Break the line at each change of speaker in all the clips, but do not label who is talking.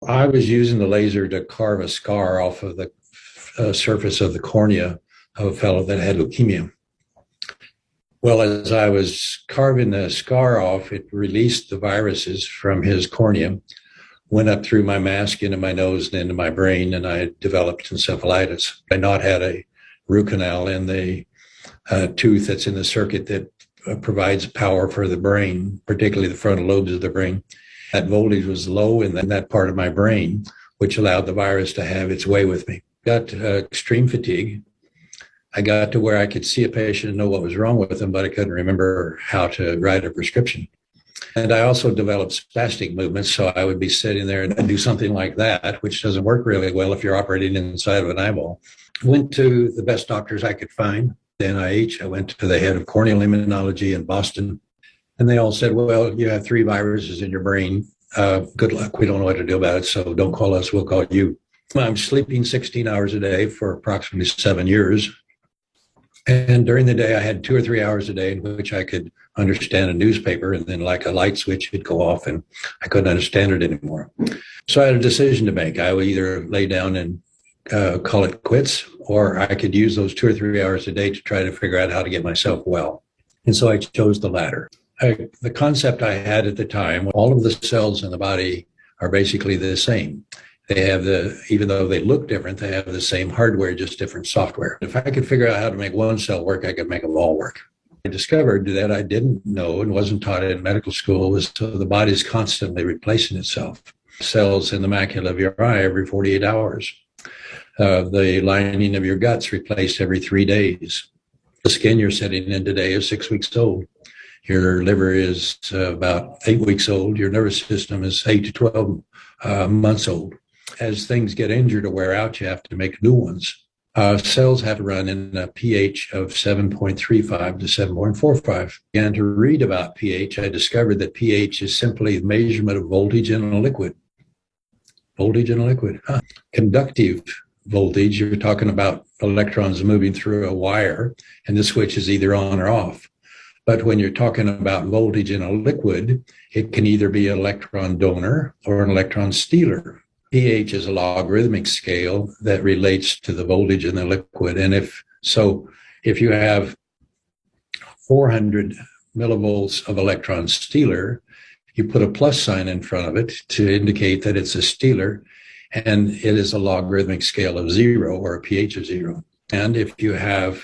I was using the laser to carve a scar off of the surface of the cornea of a fellow that had leukemia. Well, as I was carving the scar off, it released the viruses from his cornea, went up through my mask into my nose and into my brain, and I developed encephalitis. I not had a root canal in the tooth that's in the circuit that provides power for the brain, particularly the frontal lobes of the brain. That voltage was low in that part of my brain, which allowed the virus to have its way with me. Got extreme fatigue. I got to where I could see a patient and know what was wrong with them, but I couldn't remember how to write a prescription. And I also developed spastic movements, so I would be sitting there and do something like that, which doesn't work really well if you're operating inside of an eyeball. Went to the best doctors I could find, the NIH. I went to the head of corneal immunology in Boston, and they all said, well, you have 3 viruses in your brain. Good luck. We don't know what to do about it, so don't call us. We'll call you. I'm sleeping 16 hours a day for approximately 7 years. And during the day, I had 2 or 3 hours a day in which I could understand a newspaper, and then like a light switch would go off and I couldn't understand it anymore. So I had a decision to make. I would either lay down and call it quits, or I could use those 2 or 3 hours a day to try to figure out how to get myself well. And so I chose the latter. The concept I had at the time, all of the cells in the body are basically the same. They have even though they look different, they have the same hardware, just different software. If I could figure out how to make one cell work, I could make them all work. I discovered that I didn't know and wasn't taught in medical school was the body's constantly replacing itself. Cells in the macula of your eye every 48 hours. The lining of your gut's replaced every 3 days. The skin you're sitting in today is 6 weeks old. Your liver is about 8 weeks old. Your nervous system is 8 to 12 months old. As things get injured or wear out, you have to make new ones. Cells have to run in a pH of 7.35 to 7.45. And to read about pH, I discovered that pH is simply the measurement of voltage in a liquid. Voltage in a liquid. Conductive voltage, you're talking about electrons moving through a wire, and the switch is either on or off. But when you're talking about voltage in a liquid, it can either be an electron donor or an electron stealer. pH is a logarithmic scale that relates to the voltage in the liquid. And if you have 400 millivolts of electron stealer, you put a plus sign in front of it to indicate that it's a stealer, and it is a logarithmic scale of 0 or a pH of 0. And if you have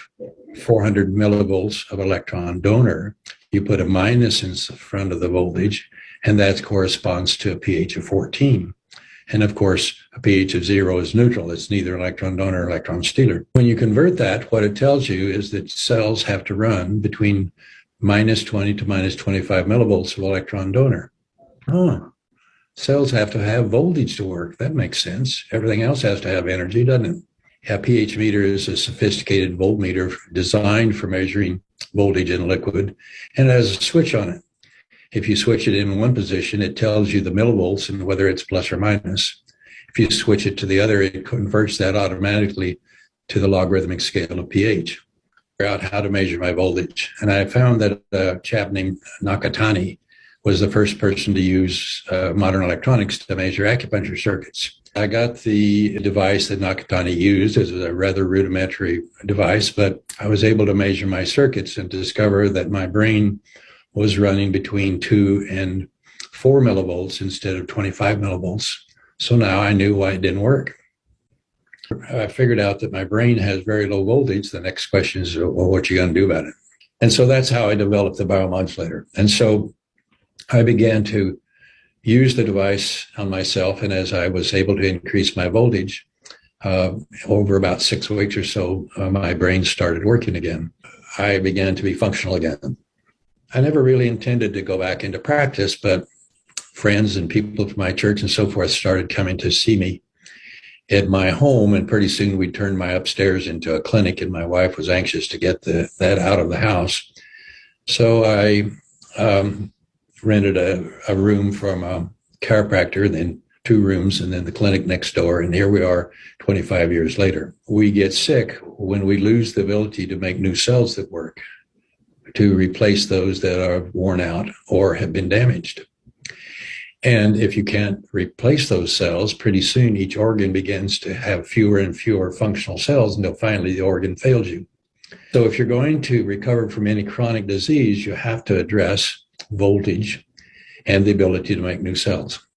400 millivolts of electron donor, you put a minus in front of the voltage, and that corresponds to a pH of 14. And of course, a pH of 0 is neutral. It's neither electron donor or electron stealer. When you convert that, what it tells you is that cells have to run between minus 20 to minus 25 millivolts of electron donor. Cells have to have voltage to work. That makes sense. Everything else has to have energy, doesn't it? A pH meter is a sophisticated voltmeter designed for measuring voltage in a liquid, and it has a switch on it. If you switch it in one position, it tells you the millivolts and whether it's plus or minus. If you switch it to the other, it converts that automatically to the logarithmic scale of pH. Figure out how to measure my voltage. And I found that a chap named Nakatani was the first person to use modern electronics to measure acupuncture circuits. I got the device that Nakatani used as a rather rudimentary device, but I was able to measure my circuits and discover that my brain was running between 2 and 4 millivolts instead of 25 millivolts. So now I knew why it didn't work. I figured out that my brain has very low voltage. The next question is, well, what are you going to do about it? And so that's how I developed the biomodulator. And so I began to use the device on myself. And as I was able to increase my voltage, over about 6 weeks or so, my brain started working again. I began to be functional again. I never really intended to go back into practice, but friends and people from my church and so forth started coming to see me at my home, and pretty soon we turned my upstairs into a clinic, and my wife was anxious to get that out of the house. So I rented a room from a chiropractor, then 2 rooms, and then the clinic next door, and here we are 25 years later. We get sick when we lose the ability to make new cells that work, to replace those that are worn out or have been damaged. And if you can't replace those cells, pretty soon each organ begins to have fewer and fewer functional cells until finally the organ fails you. So if you're going to recover from any chronic disease, you have to address voltage and the ability to make new cells.